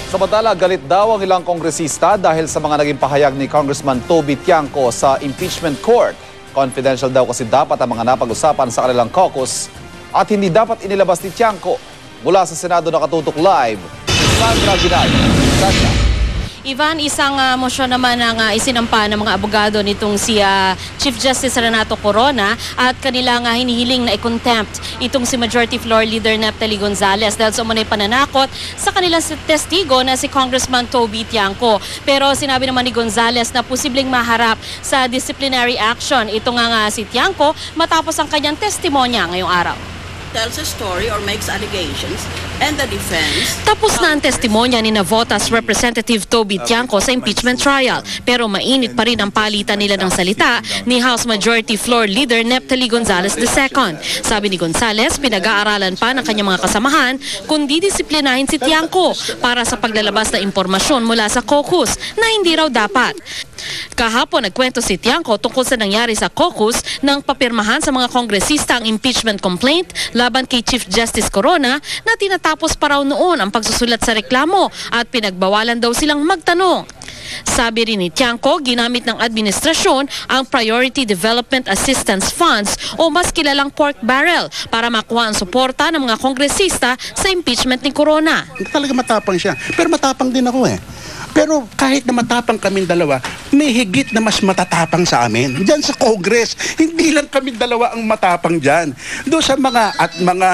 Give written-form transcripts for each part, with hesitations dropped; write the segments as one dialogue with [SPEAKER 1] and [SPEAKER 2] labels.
[SPEAKER 1] Samantala, galit daw ang ilang kongresista dahil sa mga naging pahayag ni Congressman Toby Tiangco sa impeachment court. Confidential daw kasi dapat ang mga napag-usapan sa kanilang caucus at hindi dapat inilabas ni Tiangco. Mula sa Senado nakatutok live, Sandra Ginay. Sandra.
[SPEAKER 2] Ivan, isang motion naman ang isinampa ng mga abogado nitong si Chief Justice Renato Corona at kanilang hinihiling na i-contempt itong si Majority Floor Leader Neptali Gonzales dahil sa umunay pananakot sa kanilang testigo na si Congressman Toby Tiangco. Pero sinabi naman ni Gonzales na posibleng maharap sa disciplinary action ito nga si Tiangco matapos ang kanyang testimonya ngayong araw.
[SPEAKER 3] Tells a story or makes allegations and the defense.
[SPEAKER 2] Tapos na ang testimonya ni Navotas Representative Toby Tiangco sa impeachment trial pero mainit pa rin ang palitan nila ng salita ni House Majority Floor Leader Neptali Gonzales II. Sabi ni Gonzales, pinag-aaralan pa ng kanyang mga kasamahan kung didisiplinahin si Tiangco para sa paglalabas na impormasyon mula sa caucus na hindi raw dapat. Kahapon nagkwento si Tiangco tungkol sa nangyari sa caucus nang papirmahan sa mga kongresista ang impeachment complaint laban kay Chief Justice Corona na tinatapos pa raw noon ang pagsusulat sa reklamo at pinagbawalan daw silang magtanong. Sabi rin ni Tiangco, ginamit ng administrasyon ang Priority Development Assistance Funds o mas kilalang pork barrel para makuha ang suporta ng mga kongresista sa impeachment ni Corona.
[SPEAKER 4] Talaga matapang siya, pero matapang din ako eh. Pero kahit na matapang kaming dalawa, may higit na mas matatapang sa amin. Diyan sa Congress, hindi lang kami dalawa ang matapang dyan. Doon sa mga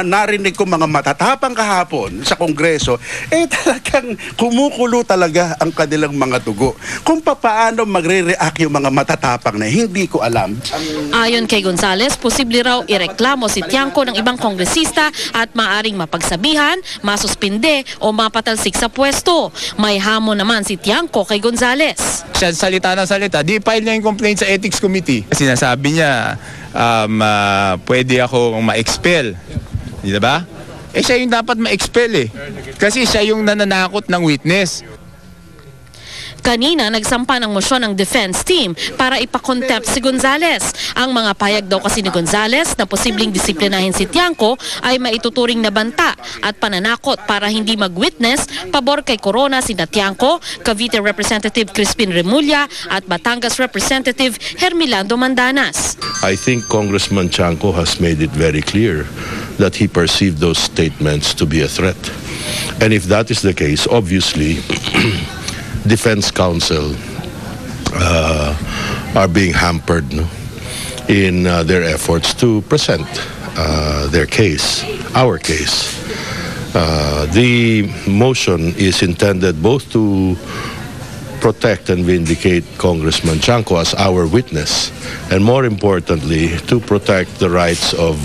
[SPEAKER 4] narinig ko mga matatapang kahapon sa Kongreso, talagang kumukulo talaga ang kanilang mga dugo. Kung paano magre-react yung mga matatapang na hindi ko alam.
[SPEAKER 2] Ayon kay Gonzales, posible raw ireklamo si Tiangco ng ibang kongresista at maaring mapagsabihan, masuspinde o mapatalsik sa pwesto. May hamon naman si Tiangco kay Gonzales.
[SPEAKER 5] Siya salita ng salita, di file niya yung complaint sa Ethics Committee. Sinasabi niya, pwede ako ma-expel. Di ba? Siya yung dapat ma-expel eh. Kasi siya yung nananakot ng witness.
[SPEAKER 2] Kanina, nagsampa ng mosyon ng defense team para ipakontempt si Gonzales. Ang mga payag daw kasi ni Gonzales na posibleng disiplinahin si Tiangco ay maituturing na banta at pananakot para hindi mag-witness pabor kay Corona sina Tiangco, Cavite Representative Crispin Remulla at Batangas Representative Hermelando Mandanas.
[SPEAKER 6] I think Congressman Tiangco has made it very clear that he perceived those statements to be a threat. And if that is the case, obviously, defense counsel are being hampered in their efforts to present their case, our case. The motion is intended both to protect and vindicate Congressman Tiangco as our witness, and more importantly, to protect the rights of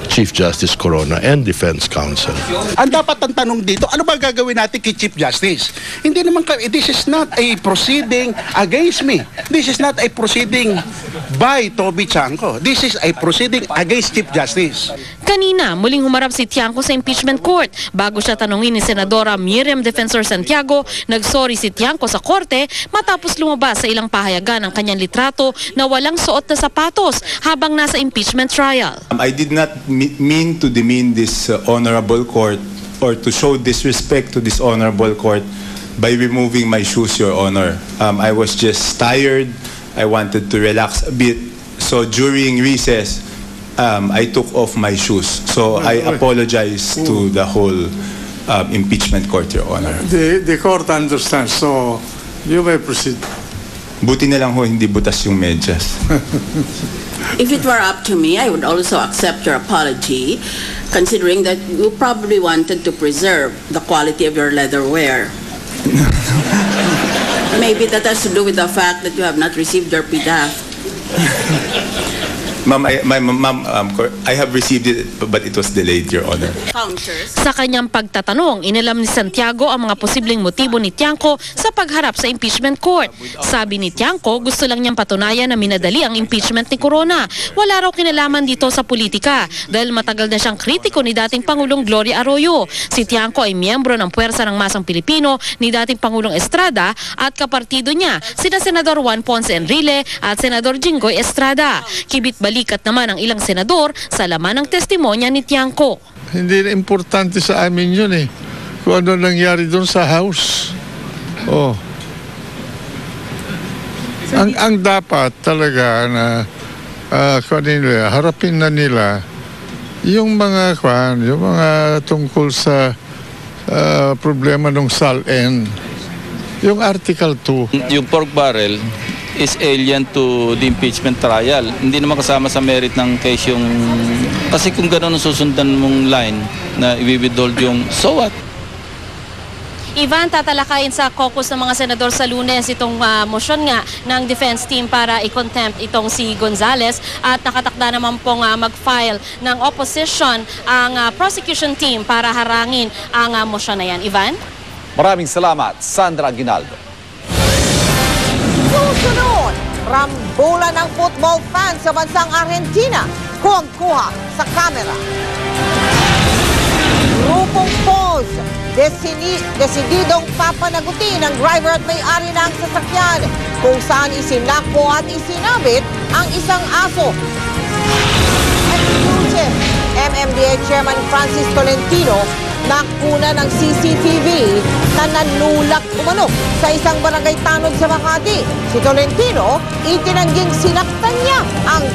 [SPEAKER 6] Chief Justice Corona and Defense Counsel.
[SPEAKER 4] Ang dapat ang tanong dito, ano ba gagawin natin kay Chief Justice? Hindi naman, this is not a proceeding against me. This is not a proceeding by Toby Tiangco. This is a proceeding against Chief Justice.
[SPEAKER 2] Kanina, muling humarap si Tiangco sa impeachment court. Bago siya tanungin ni Senadora Miriam Defensor Santiago, nagsorry si Tiangco sa korte matapos lumabas sa ilang pahayagan ang kanyang litrato na walang suot na sapatos habang nasa impeachment trial.
[SPEAKER 7] I did not mean to demean this honorable court or to show disrespect to this honorable court by removing my shoes, Your Honor. I was just tired. I wanted to relax a bit. So during recess, I took off my shoes. So I apologize to the whole impeachment court, Your Honor.
[SPEAKER 8] The court understands, so you may proceed.
[SPEAKER 7] Buti na lang ho, hindi butas yung medyas.
[SPEAKER 3] If it were up to me, I would also accept your apology, considering that you probably wanted to preserve the quality of your leather wear. Maybe that has to do with the fact that you have not received your PDAF.
[SPEAKER 7] Ma'am, I have received it, but it was delayed, Your Honor.
[SPEAKER 2] Sa kanyang pagtatanong, inalam ni Santiago ang mga posibleng motibo ni Tiangco sa pagharap sa impeachment court. Sabi ni Tiangco, gusto lang niyang patunayan na minadali ang impeachment ni Corona. Wala raw kinalaman dito sa politika dahil matagal na siyang kritiko ni dating Pangulong Gloria Arroyo. Si Tiangco ay miyembro ng Puwersa ng Masang Pilipino ni dating Pangulong Estrada at kapartido niya sina Senador Juan Ponce Enrile at Senador Jinggoy Estrada. Kibit balikat naman ang ilang senador sa laman ng testimonya ni Tiangco.
[SPEAKER 8] Hindi na importante sa amin yun eh. kung ano nangyari doon sa house. Oh. Ang dapat talaga na harapin na nila yung mga tungkol sa problema ng SALN, yung Article 2.
[SPEAKER 9] Yung pork barrel is alien to the impeachment trial. Hindi naman kasama sa merit ng case yung... Kasi kung gano'n ang susundan mong line na i-withhold yung so what?
[SPEAKER 2] Ivan, tatalakayin sa caucus ng mga senador sa Lunes itong motion nga ng defense team para i-contempt itong si Gonzales at nakatakda naman pong mag-file ng opposition ang prosecution team para harangin ang motion na yan. Ivan?
[SPEAKER 1] Maraming salamat, Sandra Aguinaldo.
[SPEAKER 10] Susunod, rambulan ng football fans sa bansang Argentina, kuwang-kuha sa kamera. Grupong pose, desididong papanagutin ng driver at may-ari ng sasakyan kung saan isinakbo at isinabit ang isang aso. Exclusive, MMDA Chairman Francis Tolentino nakuna ng CCTV na nanulak umano sa isang barangay tanod sa Makati. Si Tolentino, itinangging sinaktan niya ang